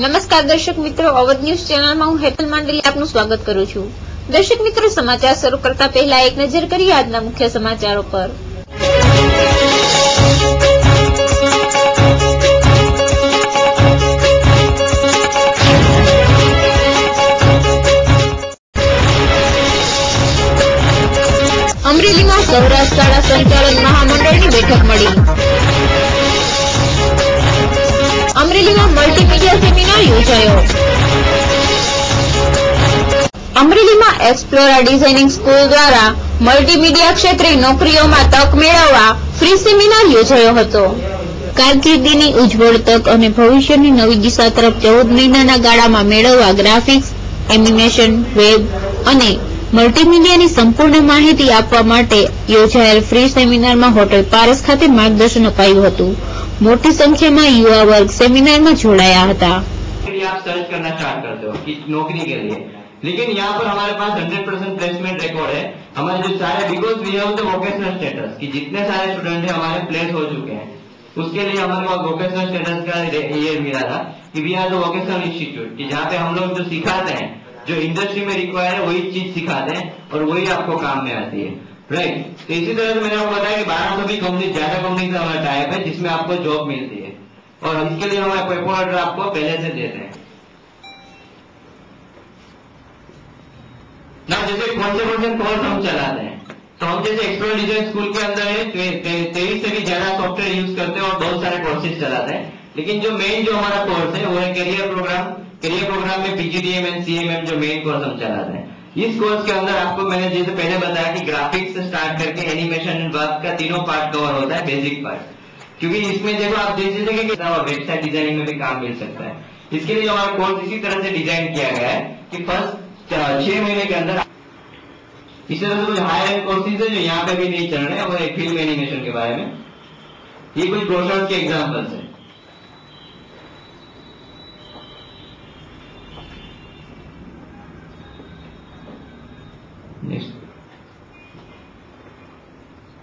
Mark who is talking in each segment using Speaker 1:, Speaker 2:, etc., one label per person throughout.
Speaker 1: नमस्कार दर्शक मित्रों, अवध न्यूज चैनल में हूँ हेतल मांडलिया आपનું स्वागत करूँ છું। दर्शक मित्रों, समाचार शुरू करता पहला एक नजर करिए આજના मुख्य समाचारों पर। अमरेली में सौराष्ट्र शाळा संचालन महामंडल की बैठक मળી। अमरेली में मल्टीमीडिया सेमिनार योजायो। अमरेली में एक्सप्लोरा डिजाइनिंग स्कूल द्वारा मल्टीमीडिया क्षेत्रे नौकरीओं में तक मेळववा फ्री सेमिनार योजायो हतो। कारकिर्दीनी उज्जवल तक और भविष्यनी नवी दिशा तरफ 14 महीनाना गाळामां मेळववा ग्राफिक्स, एनिमेशन, वेब अने मल्टीमीडियानी संपूर्ण माहिती आपवा माटे योजाયેલ फ्री सेमिनार में होटल पारस खाते मार्गदर्शन अपायुं हतुं। मोटी संख्या में युवा वर्ग सेमिनार में जोड़ाया था।
Speaker 2: आप सर्च करना स्टार्ट करते हो कि नौकरी के लिए, लेकिन यहाँ पर हमारे पास 100% प्लेसमेंट रिकॉर्ड है। हमारे जो सारे because we have the vocational status कि जितने सारे स्टूडेंट हैं हमारे प्लेस हो चुके हैं, उसके लिए हमारे पास वोकेशनल स्टेटस का ये मिला था कि we are the vocational institute, कि जहाँ पे हम लोग जो सिखाते हैं, जो इंडस्ट्री में रिक्वायर है वही चीज सिखाते हैं और वही आपको काम में आती है। राइट, तो इसी तरह से मैंने आपको बताया कि 1200 भी कंपनी, ज्यादा कंपनी से हमारा टाइप है जिसमें आपको जॉब मिलती है और इसके लिए हमारे पेपर ऑर्डर आपको पहले से देते हैं ना। जैसे कौन से कोर्स हम चलाते हैं, तो हम जैसे एक्सप्लोर डिजाइन स्कूल के अंदर है 23 से भी ज्यादा सॉफ्टवेयर यूज करते हैं और बहुत सारे कोर्सेज चलाते हैं। लेकिन जो मेन जो हमारा कोर्स है वो है करियर प्रोग्राम। करियर प्रोग्राम में पीजीडीएम एंड सीएमएम जो मेन कोर्स हम चलाते हैं। इस कोर्स के अंदर आपको मैंने जैसे पहले बताया कि ग्राफिक्स से स्टार्ट करके एनिमेशन एंड वर्क का तीनों पार्ट कवर होता है, बेसिक पार्ट। क्योंकि इसमें देखो आप देख सकेंगे कि वेबसाइट डिजाइनिंग में भी काम मिल सकता है। इसके लिए हमारा कोर्स इसी तरह से डिजाइन किया गया है कि फर्स्ट 6 महीने के अंदर इसी तरह से हायर एंड कोर्सेज है जो यहाँ पे भी नहीं चल रहे हैं, वो एक फिल्म एनिमेशन के बारे में। ये कुछ ब्रोशर्स के एग्जाम्पल्स है।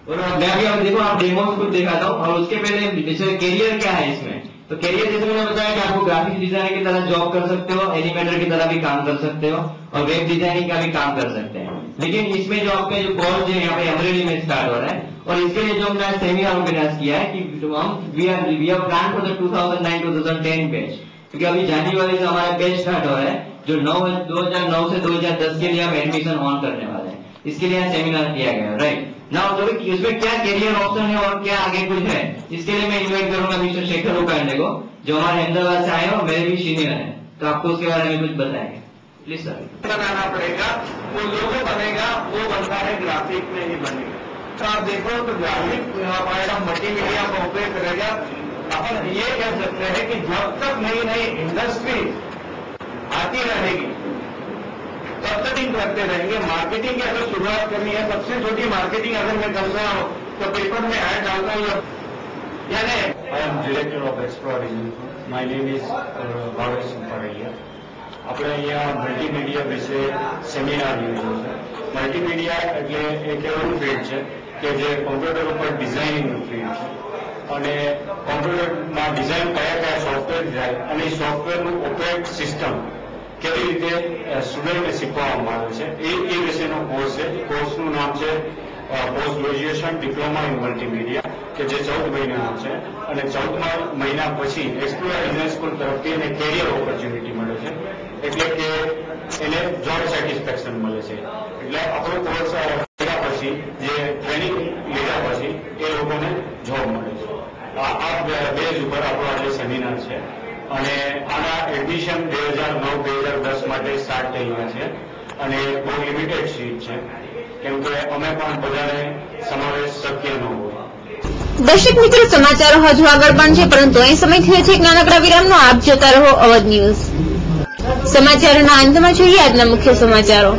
Speaker 2: और मैं भी अब देखो आप डेमोस को दिखाता हूँ और उसके पहले जैसे कैरियर क्या है इसमें, तो कैरियर जैसे मैंने बताया कि आपको ग्राफिक डिजाइनर की तरह जॉब कर सकते हो, एनिमेटर की तरह भी काम कर सकते हो और वेब डिजाइनिंग का भी काम कर सकते हैं। लेकिन इसमें जो आपका जो कोर्स है यहाँ पे अमरेली में स्टार्ट हो रहा है और इसके लिए जो हमने सेमिनार ऑर्गेनाइज किया है कि हम we have plan for the 2009-2010 batch, क्योंकि अभी जनवरी से हमारा बैच स्टार्ट हो रहा है जो 2009 से 2010 के लिए हम एडमिशन ऑन करने वाले हैं। इसके लिए सेमिनार किया गया। राइट ना, तो इसमें क्या कैरियर ऑप्शन है और क्या आगे कुछ है, इसके लिए मैं इन्वाइट करूंगा मिस्टर शेखर उपाध्याय को, जो हमारे अहमदाबाद से आए और मेरे भी सीनियर है, तो आपको उसके बारे में कुछ बताएंगे। Please sir.
Speaker 3: बनाना पड़ेगा, वो लोगो बनेगा, वो बनता है ग्राफिक में ही बनेगा। तो आप देखो तो ग्राफिक हमारा मल्टीमीडिया का उपयोग करेगा। अपन ये कह सकते हैं कि जब तक नई नई इंडस्ट्री आती रहेगी तब तक इन करते रहेंगे। मार्केटिंग की अगर शुरुआत करनी है, सबसे छोटी मार्केटिंग अगर मैं कर रहा हूँ तो पेपर में ऐड डालता हूँ यानी।
Speaker 4: I am director of explore design. My name is Bhavesh Sumparaiya. આપણે અહીંયા મલ્ટીમીડિયા વિશે સેમિનાર યોજ્યો છે। મલ્ટીમીડિયા એટલે એક એવું ફિલ્ડ છે કે જે કોમ્પ્યુટર ઉપર ડિઝાઇનિંગનું ફિલ્ડ છે અને કોમ્પ્યુટરમાં ડિઝાઇન કયા કયા સોફ્ટવેર જાય અને એ સોફ્ટવેરનું ઓપરેટ સિસ્ટમ કેવી રીતે સ્ટુડન્ટને શીખવવામાં આવે છે એ વિશેનો કોર્સ છે। કોર્સનું નામ છે post graduation diploma in multimedia, કે જે 14 મહિનાનો છે અને 14મા મહિના પછી એક્સપ્લોર ડિઝાઇન સ્કૂલ તરફથી એને કેરિયર ઓપોર્ચ્યુનિટી મળે છે, એટલે કે એને જોબ સેટિસ્ફેક્શન મળે છે। એટલે આપણો કોર્સ કર્યા પછી જે ટ્રેનિંગ લીધા પછી એ લોકોને જોબ મળે છે। આ બેઝ ઉપર આપણો આજે સેમિનાર છે અને આના એડમિશન 2009-2010 માટે સ્ટાર્ટ થઈ ગયા છે અને બહુ લિમિટેડ સીટ છે, કેમ કે અમે પણ બધાને સમાવેશ શક્ય ન હોય।
Speaker 1: દર્શક મિત્રો, સમાચારો હજુ આગળ પણ છે, પરંતુ અહીં સમય થયો છે એક નાનકડા વિરામનો। આપ જોતા રહો અવધ ન્યૂઝ। સમાચારોના અંતમાં જોઈએ આજના મુખ્ય સમાચારો।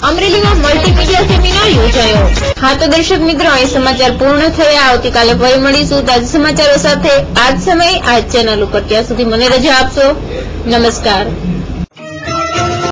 Speaker 1: અમરેલીમાં મલ્ટીમીડિયા સેમિનાર યોજાયો। हाँ तो दर्शक मित्रों, ये समाचार पूर्ण थया। आवतीकाले फरी मळीशुं ताजा समाचारों साथे। आज समय आज चेनल पर, त्यां सुधी मने रजा आपशो। नमस्कार।